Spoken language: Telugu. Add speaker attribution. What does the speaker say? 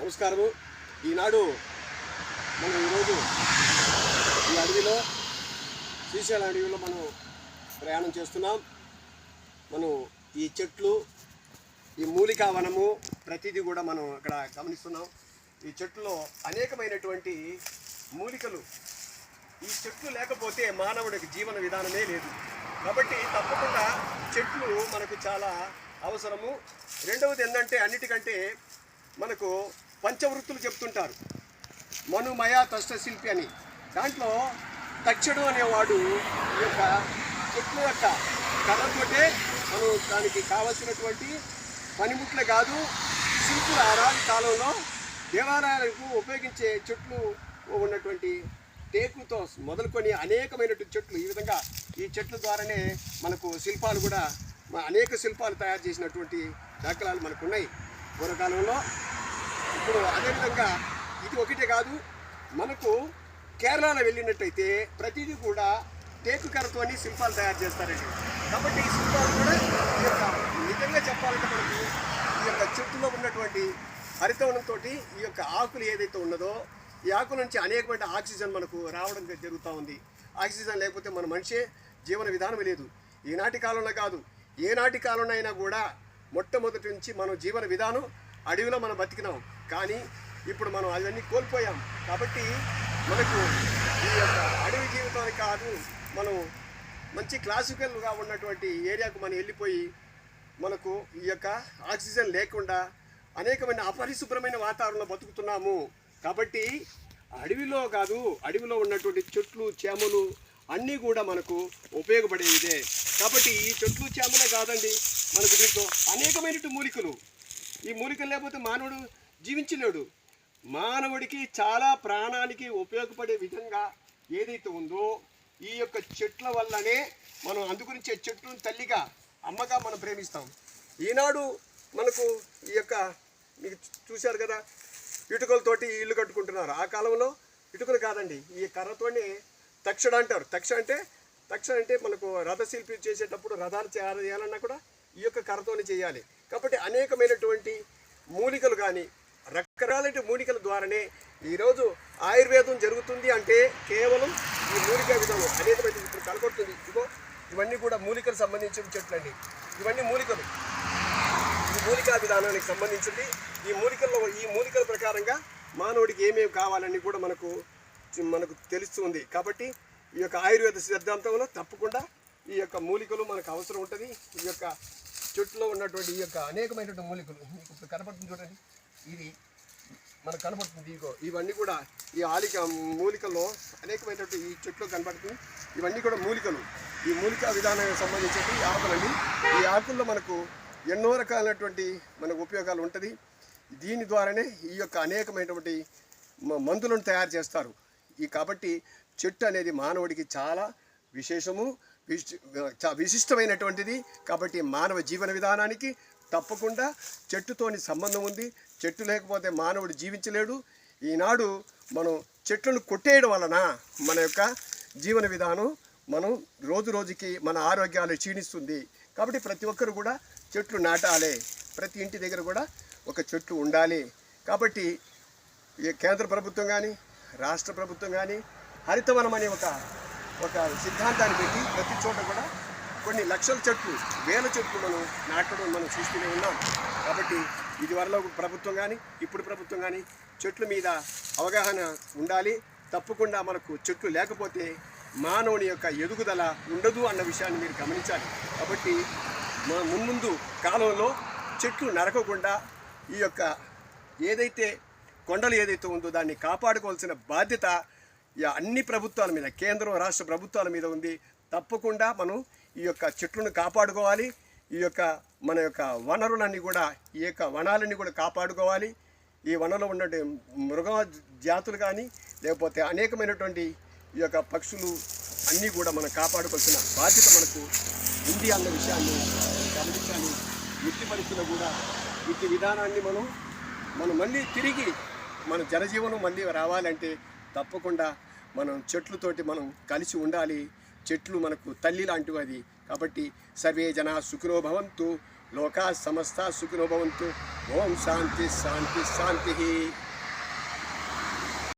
Speaker 1: నమస్కారము. ఈనాడు మనం ఈరోజు ఈ అడవిలో శ్రీశైలం అడవిలో మనం ప్రయాణం చేస్తున్నాం. మనం ఈ చెట్లు, ఈ మూలికా వనము ప్రతిదీ కూడా మనం అక్కడ గమనిస్తున్నాం. ఈ చెట్టులో అనేకమైనటువంటి మూలికలు. ఈ చెట్లు లేకపోతే మానవుడికి జీవన విధానమే లేదు. కాబట్టి తప్పకుండా చెట్లు మనకు చాలా అవసరము. రెండవది ఏంటంటే అన్నిటికంటే మనకు పంచవృత్తులు చెప్తుంటారు. మనుమయ తష్టశిల్పి అని. దాంట్లో తక్షడు అనేవాడు ఈ యొక్క చెట్ల యొక్క కళతోటే మనం దానికి కావలసినటువంటి పనిముట్లే కాదు, శిల్పుల ఆరాధి కాలంలో దేవాలయాలకు ఉపయోగించే చెట్లు ఉన్నటువంటి టేకుతో మొదలుకొని అనేకమైనటువంటి చెట్లు, ఈ విధంగా ఈ చెట్ల ద్వారానే మనకు శిల్పాలు కూడా అనేక శిల్పాలు తయారు చేసినటువంటి దాఖలాలు మనకు ఉన్నాయి పూర్వకాలంలో. ఇప్పుడు అదేవిధంగా ఇది ఒకటే కాదు, మనకు కేరళలో వెళ్ళినట్టయితే ప్రతిదీ కూడా టేకు కర్రతోని శిల్పాలు తయారు చేస్తారండి. కాబట్టి ఈ శిల్పాలు కూడా ఈ యొక్క నిజంగా చెప్పాలంటే మనకు ఈ యొక్క చెట్టులో ఉన్నటువంటి హరితవనంతో ఈ యొక్క ఆకులు ఏదైతే ఉన్నదో ఈ ఆకుల నుంచి అనేకమైన ఆక్సిజన్ మనకు రావడం జరుగుతూ ఉంది. ఆక్సిజన్ లేకపోతే మన మనిషే జీవన విధానం లేదు. ఈనాటి కాలంలో కాదు, ఏనాటి కాలంలో అయినా కూడా మొట్టమొదటి నుంచి మనం జీవన విధానం అడవిలో మనం బతికినాం. కానీ ఇప్పుడు మనం అవన్నీ కోల్పోయాం. కాబట్టి మనకు ఈ యొక్క అడవి జీవితానికి కాదు, మనం మంచి క్లాసికల్గా ఉన్నటువంటి ఏరియాకు మనం వెళ్ళిపోయి మనకు ఈ యొక్క ఆక్సిజన్ లేకుండా అనేకమైన అపరిశుభ్రమైన వాతావరణంలో బతుకుతున్నాము. కాబట్టి అడవిలో కాదు, అడవిలో ఉన్నటువంటి చెట్లు చేమలు అన్నీ కూడా మనకు ఉపయోగపడేవిదే. కాబట్టి ఈ చెట్లు చేమలే కాదండి, మనకు దీంట్లో అనేకమైనటువంటి మూలికలు. ఈ మూలికలు లేకపోతే మానవుడు జీవించలేడు. మానవుడికి చాలా ప్రాణానికి ఉపయోగపడే విధంగా ఏదైతే ఉందో ఈ యొక్క చెట్ల వల్లనే మనం అందుగురించే చెట్లను తల్లిగా అమ్మగా మనం ప్రేమిస్తాం. ఈనాడు మనకు ఈ యొక్క మీకు చూశారు కదా, ఇటుకలతోటి ఇల్లు కట్టుకుంటున్నారు. ఆ కాలంలో ఇటుకలు కాదండి, ఈ కర్రతోనే తక్షడ అంటారు. తక్ష అంటే మనకు రథశిల్పి చేసేటప్పుడు రథాలు చేయాలన్నా కూడా ఈ యొక్క కర్రతోనే చేయాలి. కాబట్టి అనేకమైనటువంటి మూలికలు కానీ రకరకాలైన మూలికల ద్వారానే ఈరోజు ఆయుర్వేదం జరుగుతుంది. అంటే కేవలం ఈ మూలికా విధానం అనేకమైన ఇప్పుడు కనపడుతుంది. ఇగో ఇవన్నీ కూడా మూలికలకు సంబంధించిన చెట్లు అండి. ఇవన్నీ మూలికలు, ఈ మూలికా విధానానికి సంబంధించింది. ఈ మూలికల ప్రకారంగా మానవుడికి ఏమేమి కావాలని కూడా మనకు తెలుస్తుంది. కాబట్టి ఈ యొక్క ఆయుర్వేద సిద్ధాంతంలో తప్పకుండా ఈ యొక్క మూలికలు మనకు అవసరం ఉంటుంది. ఈ యొక్క చెట్టులో ఉన్నటువంటి ఈ యొక్క అనేకమైనటువంటి మూలికలు మీకు ఇప్పుడు కనపడుతుంది చూడండి. ఇది మనకు కనపడుతుంది. ఇవన్నీ కూడా ఈ మూలికల్లో అనేకమైనటువంటి ఈ చెట్లు కనపడుతుంది. ఇవన్నీ కూడా మూలికలు. ఈ మూలికా విధానానికి సంబంధించి ఆకులండి. ఈ ఆకుల్లో మనకు ఎన్నో రకాలైనటువంటి మనకు ఉపయోగాలు ఉంటుంది. దీని ద్వారానే ఈ యొక్క అనేకమైనటువంటి మందులను తయారు చేస్తారు. కాబట్టి చెట్టు అనేది మానవుడికి చాలా విశిష్టమైనటువంటిది. కాబట్టి మానవ జీవన విధానానికి తప్పకుండా చెట్టుతోని సంబంధం ఉంది. చెట్టు లేకపోతే మానవుడు జీవించలేడు. ఈనాడు మనం చెట్లను కొట్టేయడం వలన మన యొక్క జీవన విధానం మనం రోజు రోజుకి మన ఆరోగ్యాలు క్షీణిస్తుంది. కాబట్టి ప్రతి ఒక్కరు కూడా చెట్లు నాటాలి. ప్రతి ఇంటి దగ్గర కూడా ఒక చెట్టు ఉండాలి. కాబట్టి ఈ కేంద్ర ప్రభుత్వం కానీ రాష్ట్ర ప్రభుత్వం కానీ హరితవనం అనే ఒక సిద్ధాంతాన్ని పెట్టి ప్రతి చోట కూడా కొన్ని లక్షల చెట్లు, వేల చెట్లు మనం నాటడం మనం చూస్తూనే ఉన్నాం. కాబట్టి ఇది వరలో ప్రభుత్వం కానీ ఇప్పుడు ప్రభుత్వం కానీ చెట్ల మీద అవగాహన ఉండాలి. తప్పకుండా మనకు చెట్లు లేకపోతే మానవుని యొక్క ఎదుగుదల ఉండదు అన్న విషయాన్ని మీరు గమనించాలి. కాబట్టి మన మున్ముందు కాలంలో చెట్లు నరకకుండా ఈ యొక్క ఏదైతే కొండలు ఏదైతే ఉందో దాన్ని కాపాడుకోవాల్సిన బాధ్యత అన్ని ప్రభుత్వాల మీద, కేంద్రం రాష్ట్ర ప్రభుత్వాల మీద ఉంది. తప్పకుండా మనం ఈ యొక్క చెట్లను కాపాడుకోవాలి. ఈ యొక్క మన యొక్క వనరులన్నీ కూడా, ఈ యొక్క వనాలన్నీ కూడా కాపాడుకోవాలి. ఈ వనంలో ఉన్న మృగ జాతులు కానీ లేకపోతే అనేకమైనటువంటి ఈ యొక్క పక్షులు అన్నీ కూడా మనం కాపాడుకోవాల్సిన బాధ్యత మనకు ఉంది అన్న విషయాన్ని గమనించాలి. వృత్తి పరిస్థితుల్లో కూడా వృత్తి విధానాన్ని మనం మళ్ళీ తిరిగి మన జనజీవనం మళ్ళీ రావాలంటే తప్పకుండా మనం చెట్లతోటి మనం కలిసి ఉండాలి. చెట్లు మనకు తల్లి లాంటివి అది. కాబట్టి సర్వే జనా సుఖినో భవంతు. లోకా సమస్త సుఖినో భవంతు. ఓం శాంతి శాంతి శాంతి.